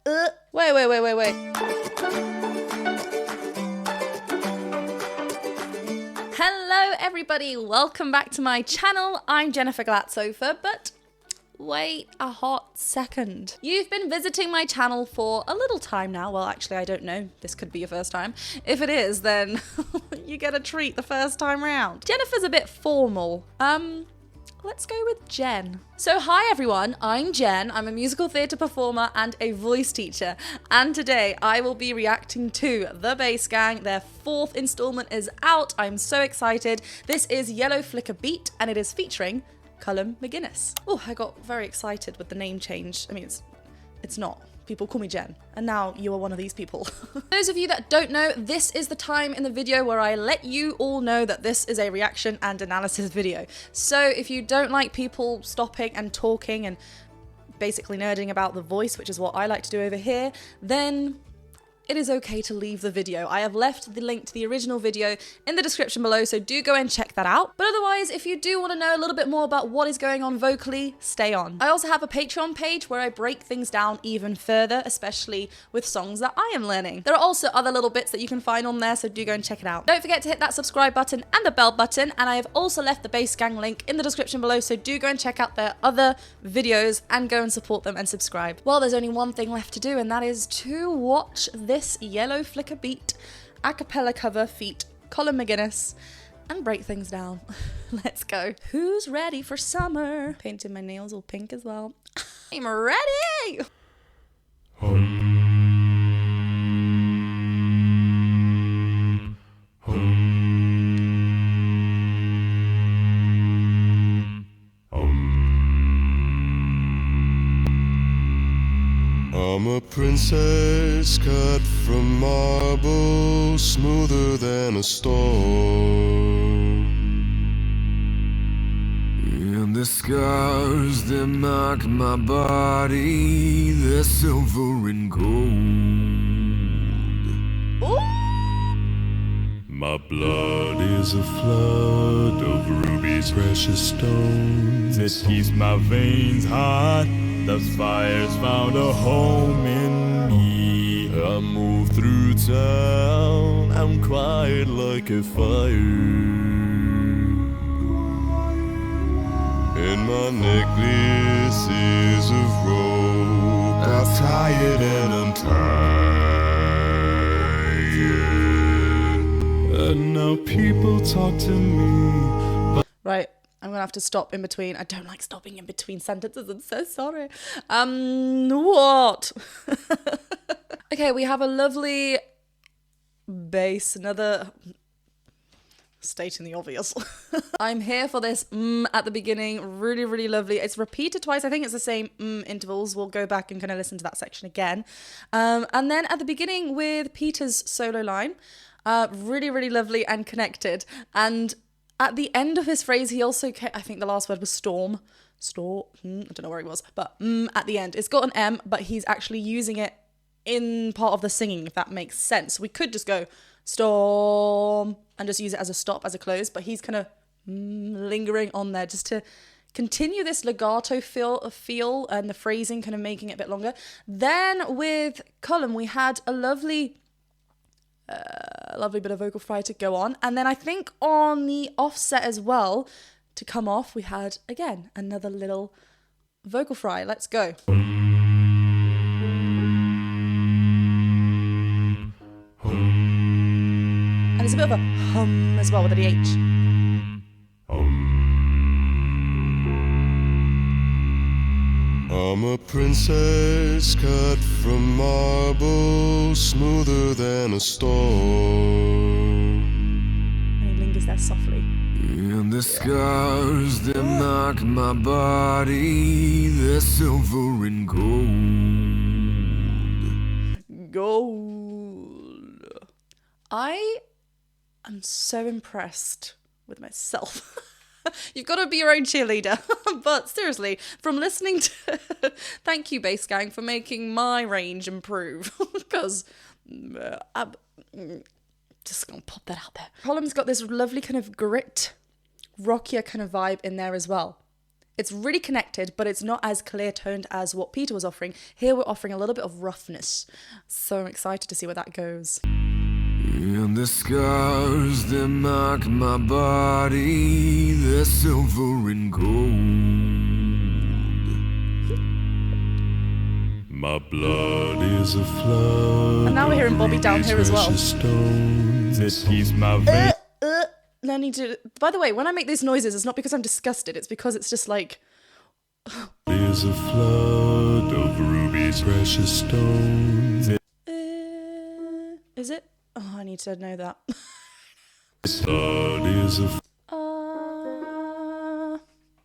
Wait. Hello everybody, welcome back to my channel. I'm Jennifer Glatzhofer, but wait a hot second. You've been visiting my channel for a little time now. Well, actually, I don't know. This could be your first time. If it is, then you get a treat the first time round. Jennifer's a bit formal. Let's go with Jen. So hi everyone, I'm Jen. I'm a musical theatre performer and a voice teacher. And today I will be reacting to The Bass Gang. Their 4th installment is out. I'm so excited. This is Yellow Flicker Beat and it is featuring Colm McGuinness. Oh, I got very excited with the name change. I mean, it's not. People call me Jen, and now you are one of these people. Those of you that don't know, this is the time in the video where I let you all know that this is a reaction and analysis video. So if you don't like people stopping and talking and basically nerding about the voice, which is what I like to do over here, then it is okay to leave the video. I have left the link to the original video in the description below, so do go and check that out. But otherwise, if you do want to know a little bit more about what is going on vocally, stay on. I also have a Patreon page where I break things down even further, especially with songs that I am learning. There are also other little bits that you can find on there, so do go and check it out. Don't forget to hit that subscribe button and the bell button, and I have also left the Bass Gang link in the description below, so do go and check out their other videos and go and support them and subscribe. Well, there's only one thing left to do, and that is to watch this Yellow Flicker Beat a cappella cover feat Colm McGuinness and break things down. Let's go. Who's ready for summer? Painted my nails all pink as well. I'm ready! I'm a princess cut from marble, smoother than a stone. And the scars that mark my body, they're silver and gold. Ooh. My blood is a flood of rubies, precious stones. It keeps my veins hot. The fire's found a home in me. I move through town, I'm quiet like a fire. And my necklace is of rope. I'm tired and I'm tired. And now people talk to me. Right. I'm gonna have to stop in between. I don't like stopping in between sentences. I'm so sorry. What? Okay, we have a lovely bass. Another stating the obvious. I'm here for this at the beginning. Really, really lovely. It's repeated twice. I think it's the same intervals. We'll go back and kind of listen to that section again. And then at the beginning with Peter's solo line, really, really lovely and connected. And at the end of his phrase, he also, I think the last word was storm. I don't know where he was, but at the end. It's got an M, but he's actually using it in part of the singing, if that makes sense. We could just go storm and just use it as a stop, as a close, but he's kind of lingering on there just to continue this legato feel and the phrasing, kind of making it a bit longer. Then with Colm, we had a lovely bit of vocal fry to go on, and then I think on the offset as well to come off we had again another little vocal fry. Let's go. And there's a bit of a hum as well with the H. I'm a princess cut from marble, smoother than a stone. And he lingers there softly. And the scars that mark my body, they're silver and gold. Gold. I am so impressed with myself. You've got to be your own cheerleader. But seriously, from listening to... Thank you, Bass Gang, for making my range improve. Because I'm just going to pop that out there. Colm's got this lovely kind of grit, rockier kind of vibe in there as well. It's really connected, but it's not as clear toned as what Peter was offering. Here we're offering a little bit of roughness. So I'm excited to see where that goes. And the scars that mark my body, they're silver and gold. My blood is a flood. And now we're hearing Bobby down here as well. Stones, it keeps my veins. No need to. By the way, when I make these noises, it's not because I'm disgusted. It's because it's just like. There's a flood of rubies, precious stones. Is it? Oh, I need to know that. Blood is a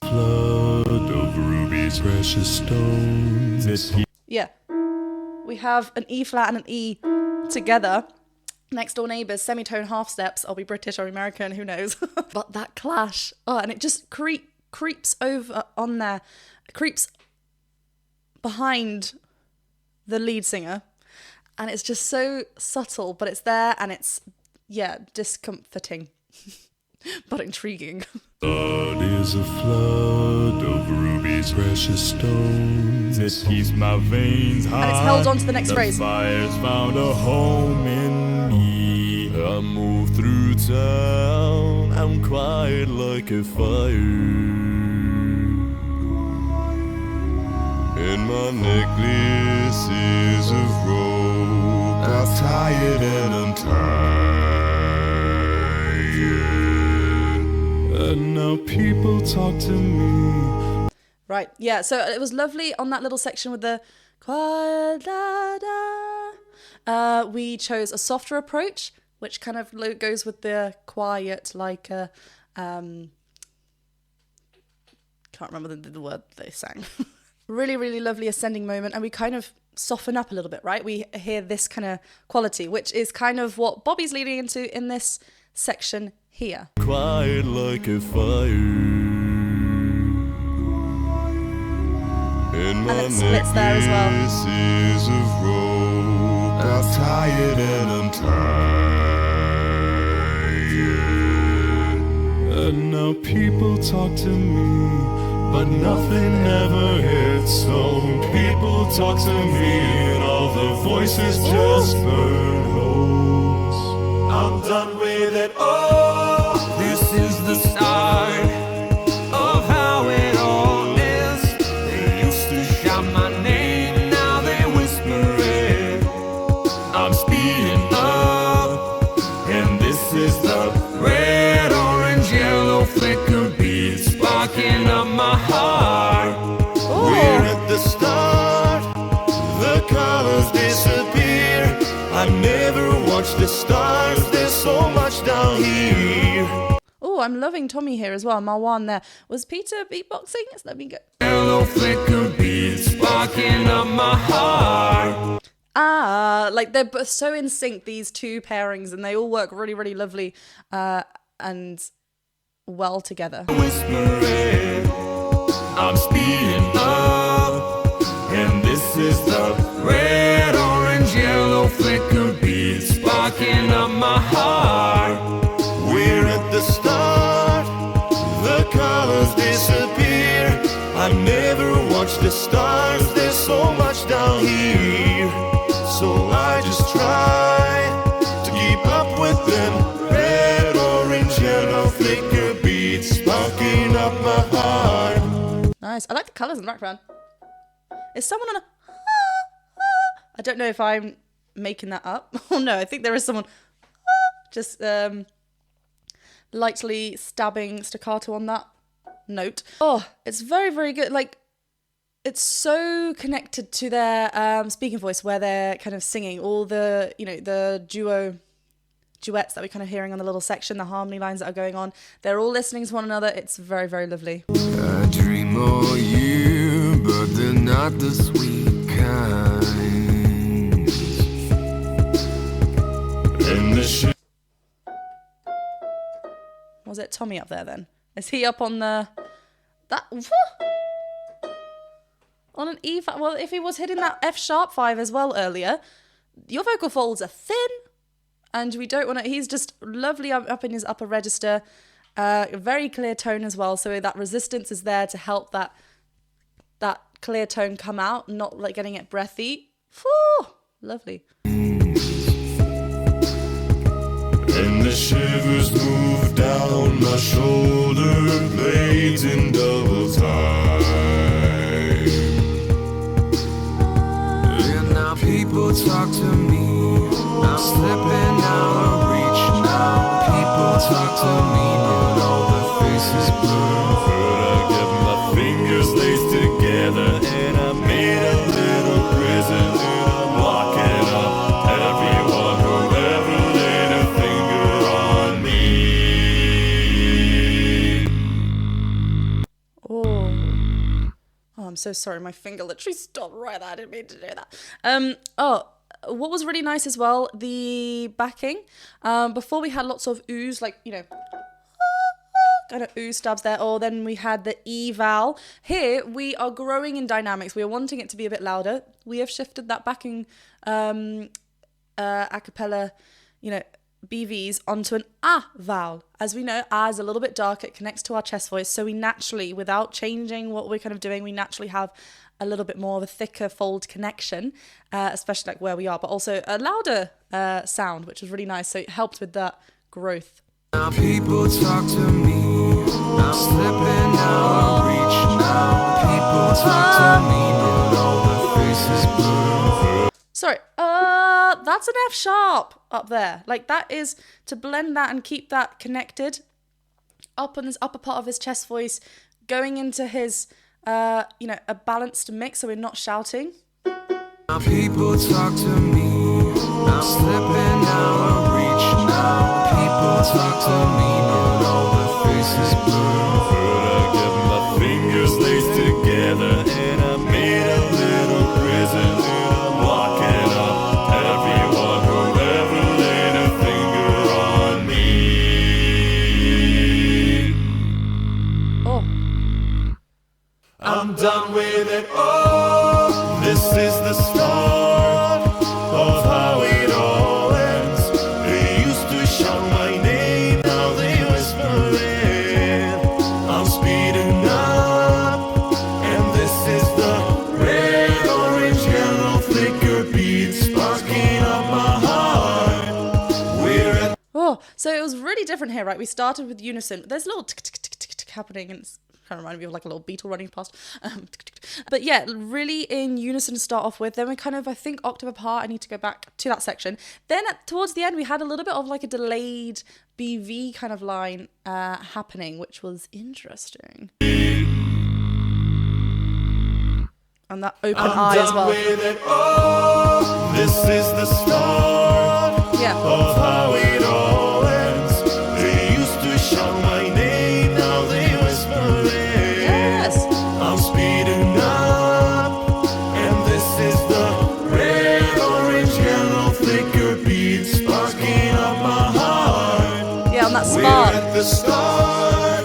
flood of rubies, precious stones. Yeah. We have an E flat and an E together. Next door neighbours, semitone half steps. I'll be British or American, who knows? But that clash. Oh, and it just creeps over on there. Creeps behind the lead singer. And it's just so subtle, but it's there and it's, yeah, discomforting. But intriguing. Blood is a flood of rubies, precious stones. It keeps my veins hot. And it's held on to the next phrase. Fire's found a home in me. I move through town. I'm quiet like a fire. And my necklace is of rope. I'm tired and untied. And now people talk to me. Right, yeah, so it was lovely on that little section with the quiet da da. We chose a softer approach, which kind of goes with the quiet, like a can't remember the word they sang. Really, really lovely ascending moment, and we kind of soften up a little bit, right? We hear this kind of quality, which is kind of what Bobby's leading into in this section here. Quiet like a fire. And then it splits there as well. Is of rope. I'm tired and untied. And now people talk to me, but nothing ever hits home. People talk to me, and all the voices just burn holes. I'm done with it all. This is the start of how it all is. They used to shout my name, now they whisper it. I'm speeding up, and this is the red, orange, yellow flicker beat sparking up my heart. We're at the start, the colors disappear. I never watched the stars, there's so much down here. Oh, I'm loving Tommy here as well. Marwan there. Was Peter beatboxing? Let me go. Yellow flicker beat sparking up my heart. Like they're both so in sync, these two pairings, and they all work really, really lovely and well together. Whispering, I'm speeding up, and this is the red, orange, yellow flicker beat sparking up my heart. We're at the start, the colors disappear. I never watched the stars, there's so much down here. So I just try to keep up with them. Red, orange, yellow flicker beats sparking up my heart. Nice. I like the colours in the background. Is someone on a... I don't know if I'm making that up. Oh no, I think there is someone just lightly stabbing staccato on that note. Oh, it's very, very good. Like, it's so connected to their speaking voice where they're kind of singing all the, you know, the duets that we're kind of hearing on the little section, the harmony lines that are going on. They're all listening to one another. It's very, very lovely. I dream all year, but they're not the sweet kind. In the Was it Tommy up there then? Is he up on the... That... On an E flat? Well, if he was hitting that F sharp 5 as well earlier, your vocal folds are thin, and we don't want to... He's just lovely up in his upper register, A very clear tone as well. So that resistance is there to help that clear tone come out, not like getting it breathy. Whew, lovely. And the shivers move down my shoulder blades in double time. And now people talk to me. I'm slipping out of reach now. People talk to me, but all the faces blur. But I get my fingers laced together and I made a little prison. And I'm locking up everyone who ever laid a finger on me. Oh, I'm so sorry. My finger literally stopped right there. I didn't mean to do that. What was really nice as well, the backing. Before we had lots of oohs, like, you know, kind of ooh stabs there. Or then we had the E vowel. Here, we are growing in dynamics. We are wanting it to be a bit louder. We have shifted that backing a cappella, you know, BVs onto an A vowel. As we know, A is a little bit darker. It connects to our chest voice. So we naturally, without changing what we're kind of doing, we naturally have a little bit more of a thicker fold connection, especially like where we are, but also a louder sound, which was really nice. So it helped with that growth. Now people talk to me. I'm slipping out of reach now. People talk to me, but all the faces blur. Sorry, that's an F sharp up there. Like that is to blend that and keep that connected up on this upper part of his chest voice, going into his, you know, a balanced mix so we're not shouting. Now people talk to me. I'm slipping out of reach now. People talk to me, but all the faces blur. But I get my fingers laced together and I made a little prison. And I'm locking up everyone who ever laid a finger on me. Oh, I'm done with it all. This is the start of how it all ends. They used to shout my name, now they whisper it. I'm speeding up, and this is the red, orange, yellow flicker beat sparking up my heart. We're at oh, so it was really different here, right? We started with unison. There's a little tick, tick, tick, tick, tick happening, and it's kind of reminded me of like a little beetle running past. But yeah, really in unison to start off with. Then we kind of, I think, octave apart. I need to go back to that section. Then towards the end, we had a little bit of like a delayed BV kind of line happening, which was interesting. And that open eye as well. with it all. This is the start Yeah. of how it all ends. They used to shout my name, now they whisper it. Yes. I'm speeding up, and this is the red, orange, yellow flicker beat sparking up my heart. Yeah, on that We're spark. at the start,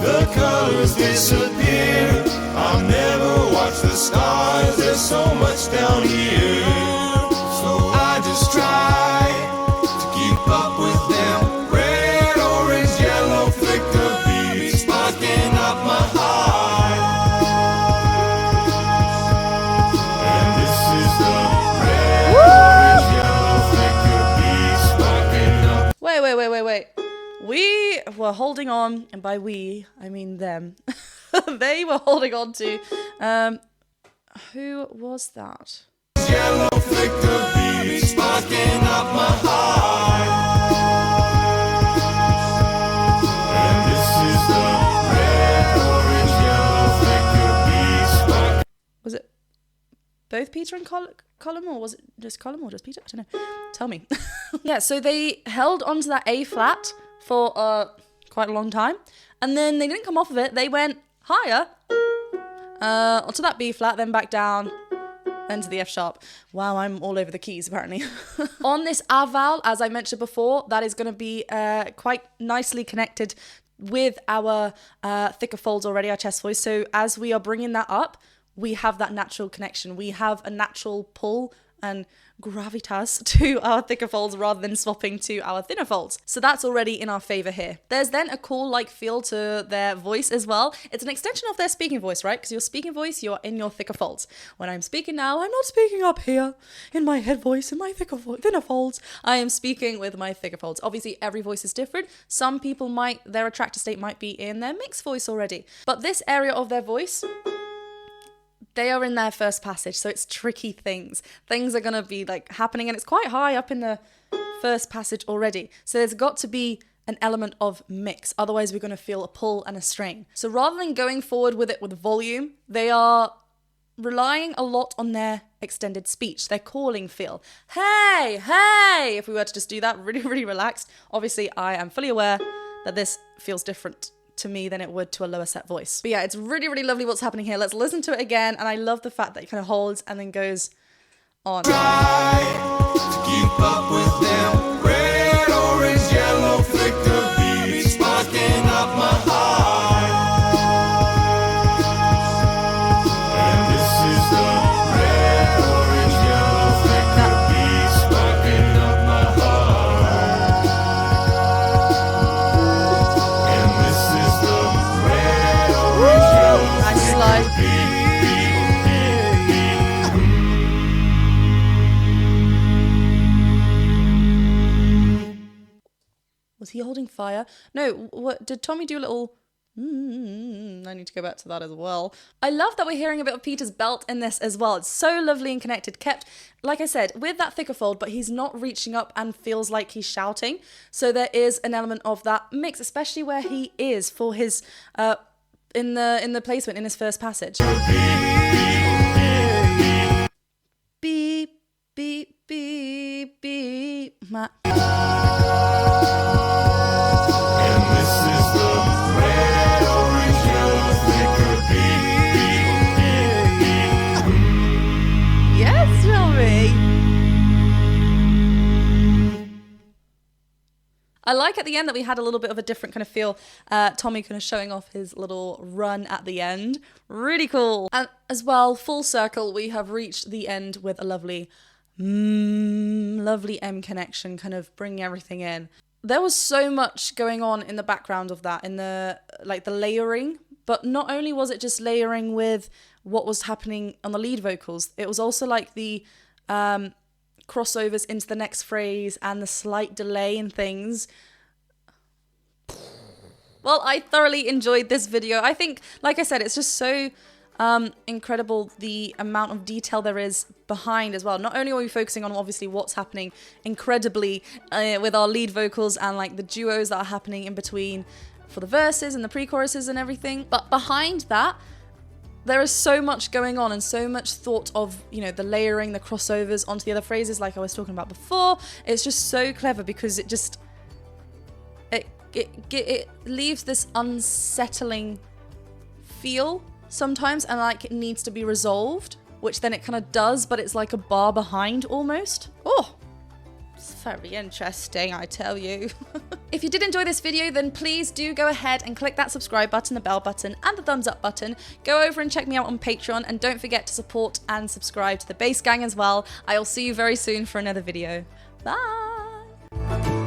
the colors disappear. I'll never watch the stars, there's so much down here. So I just try to keep up with them. Red, orange, yellow flicker beats sparking up my heart. And this is the red, orange, yellow flicker beats sparking up. Wait. We were holding on, and by we, I mean them. They were holding on to, who was that? Yellow flicker beats sparking up my heart. And this is the red, orange, yellow flicker beats sparking. Was it both Peter and Colm, or was it just Colm or just Peter? I don't know. Tell me. Yeah, so they held onto that A flat for quite a long time, and then they didn't come off of it. They went higher onto that B flat, then back down, then to the F sharp. Wow, I'm all over the keys apparently. On this A vowel, as I mentioned before, that is going to be quite nicely connected with our thicker folds already, our chest voice. So as we are bringing that up, we have that natural connection. We have a natural pull and gravitas to our thicker folds rather than swapping to our thinner folds. So that's already in our favor here. There's then a cool feel to their voice as well. It's an extension of their speaking voice, right? Because your speaking voice, you're in your thicker folds. When I'm speaking now, I'm not speaking up here in my head voice, in my thinner folds. I am speaking with my thicker folds. Obviously, every voice is different. Some people their attractor state might be in their mixed voice already. But this area of their voice, they are in their first passage, so it's tricky things. Things are going to be happening, and it's quite high up in the first passage already. So there's got to be an element of mix. Otherwise, we're going to feel a pull and a strain. So rather than going forward with it with volume, they are relying a lot on their extended speech, their calling feel. Hey, hey! If we were to just do that really, really relaxed, obviously I am fully aware that this feels different to me than it would to a lower set voice. But yeah, it's really, really lovely what's happening here. Let's listen to it again. And I love the fact that it kind of holds and then goes on. Try to keep up with them. Red, orange, yellow, flicker beats sparking up my heart. And this is the red, orange, yellow, flicker beats sparking up my heart. And this is the red, orange, yellow, Nice slide. Was he holding fire? No, what did Tommy do a little... I need to go back to that as well. I love that we're hearing a bit of Peter's belt in this as well. It's so lovely and connected. Kept, like I said, with that thicker fold, but he's not reaching up and feels like he's shouting. So there is an element of that mix, especially where he is for his... in the placement in his first passage. Beep, beep, beep, beep. And this is the red, orange, yellow, flicker beep. Yes, Tommy. I like at the end that we had a little bit of a different kind of feel. Tommy kind of showing off his little run at the end. Really cool. And as well, full circle, we have reached the end with a lovely M connection, kind of bringing everything in. There was so much going on in the background of that, in the layering, but not only was it just layering with what was happening on the lead vocals, it was also the crossovers into the next phrase and the slight delay in things. Well, I thoroughly enjoyed this video. I think, like I said, it's just so incredible the amount of detail there is behind as well. Not only are we focusing on obviously what's happening incredibly with our lead vocals and the duos that are happening in between for the verses and the pre-choruses and everything, but behind that there is so much going on and so much thought of, the layering, the crossovers onto the other phrases like I was talking about before. It's just so clever because it just it leaves this unsettling feel sometimes, and it needs to be resolved, which then it kind of does, but it's like a bar behind almost. Oh, it's very interesting, I tell you. If you did enjoy this video, then please do go ahead and click that subscribe button, the bell button, and the thumbs up button. Go over and check me out on Patreon, and don't forget to support and subscribe to the Bass Gang as well. I'll see you very soon for another video. Bye!